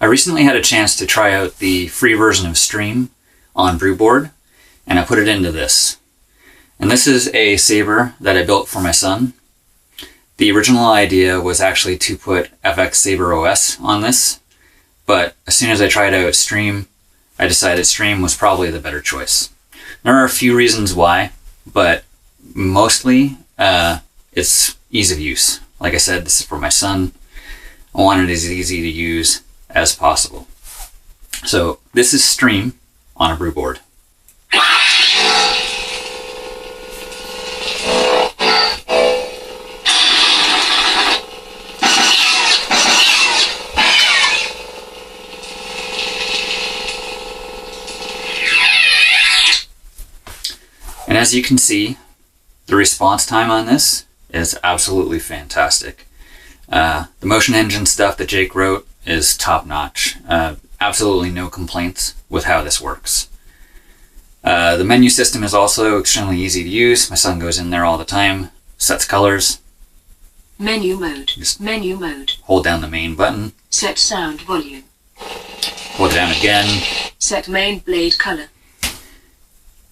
I recently had a chance to try out the free version of Stream on Brewboard, and I put it into this. And this is a saber that I built for my son. The original idea was actually to put FX Saber OS on this, but as soon as I tried out Stream, I decided Stream was probably the better choice. There are a few reasons why, but mostly it's ease of use. Like I said, this is for my son. I want it as easy to use as possible. So this is Stream on a Brewboard. And as you can see, the response time on this is absolutely fantastic. The motion engine stuff that Jake wrote is top notch. Absolutely no complaints with how this works. The menu system is also extremely easy to use. My son goes in there all the time, sets colors. Menu mode. Just Menu mode. hold down the main button. Set sound volume. Hold it down again. Set main blade color.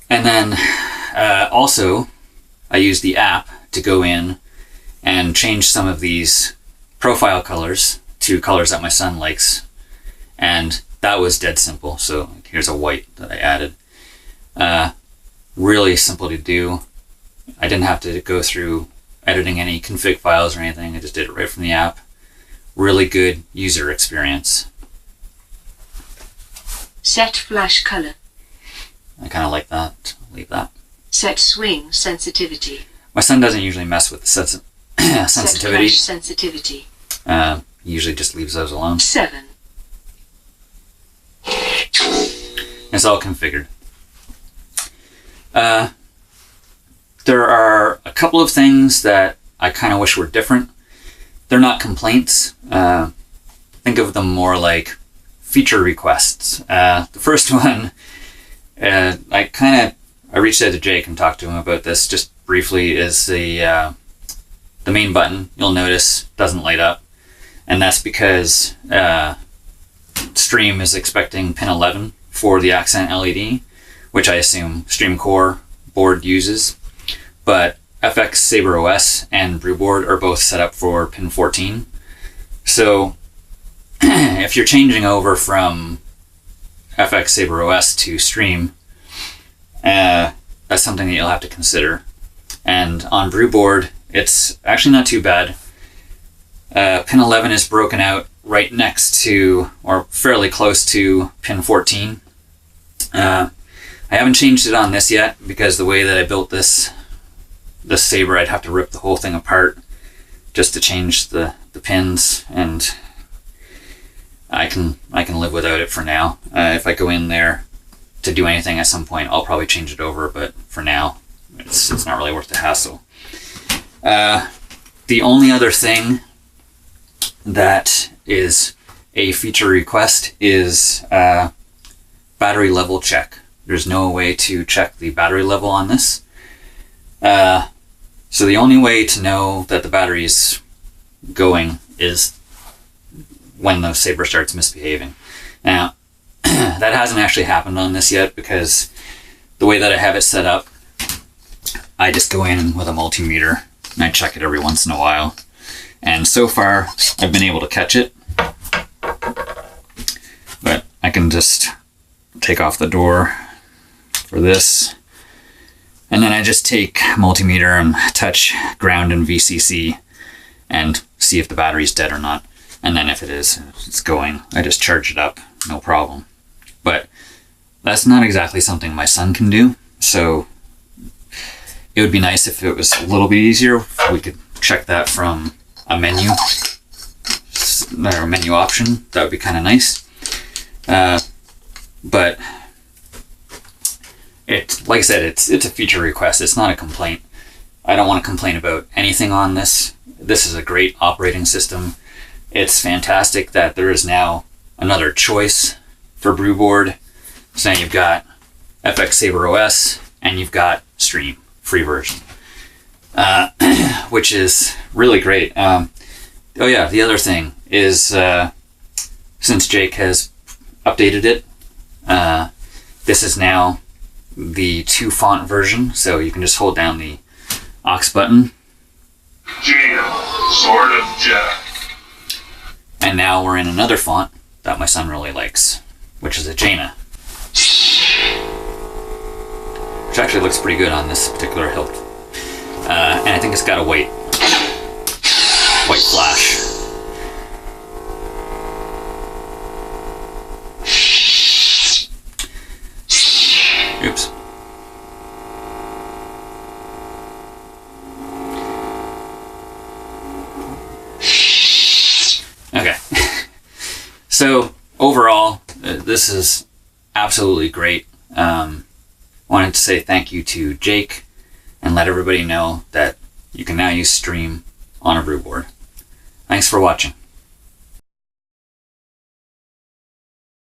And then also, I use the app to go in and change some of these profile colors to colors that my son likes. And that was dead simple. So here's a white that I added. Really simple to do. I didn't have to go through editing any config files or anything. I just did it right from the app. Really good user experience. Set flash color. I kind of like that. Leave that. Set swing sensitivity. My son doesn't usually mess with the sensitivity. Set flash sensitivity. He usually just leaves those alone. 7. It's all configured. There are a couple of things that I kind of wish were different. They're not complaints. Think of them more like feature requests. The first one, I reached out to Jake and talked to him about this just briefly, is the main button, you'll notice, doesn't light up. And that's because Stream is expecting pin 11 for the accent LED, which I assume Stream Core board uses. But FX Saber OS and Brewboard are both set up for pin 14. So if you're changing over from FX Saber OS to Stream, that's something that you'll have to consider. And on Brewboard, it's actually not too bad. Pin 11 is broken out right next to, or fairly close to, pin 14. I haven't changed it on this yet because the way that I built this saber, I'd have to rip the whole thing apart just to change the pins, and I can live without it for now. If I go in there to do anything at some point, I'll probably change it over, but for now, it's not really worth the hassle. The only other thing that is a feature request is battery level check. There's no way to check the battery level on this. So the only way to know that the battery is going is when the saber starts misbehaving. Now, that hasn't actually happened on this yet because the way that I have it set up, I just go in with a multimeter and I check it every once in a while. And so far, I've been able to catch it. But I can just take off the door for this. And then I just take multimeter and touch ground and VCC and see if the battery's dead or not. And then if it is, it's going, I just charge it up, no problem. But that's not exactly something my son can do. So it would be nice if it was a little bit easier. If we could check that from a menu, or a menu option. That would be kind of nice. But like I said, it's a feature request. It's not a complaint. I don't want to complain about anything on this. This is a great operating system. It's fantastic that there is now another choice for Brewboard. So now you've got FX Saber OS and you've got Stream, free version, which is really great. Oh yeah, the other thing is since Jake has updated it, this is now the 2-font version, so you can just hold down the aux button. Jaina, Sword of Jedha. And now we're in another font that my son really likes, which is a Jaina. Which actually looks pretty good on this particular hilt. And I think it's got a white flash. Oops. Okay. So overall, this is absolutely great. Wanted to say thank you to Jake and let everybody know that you can now use Stream on a brew board. Thanks for watching.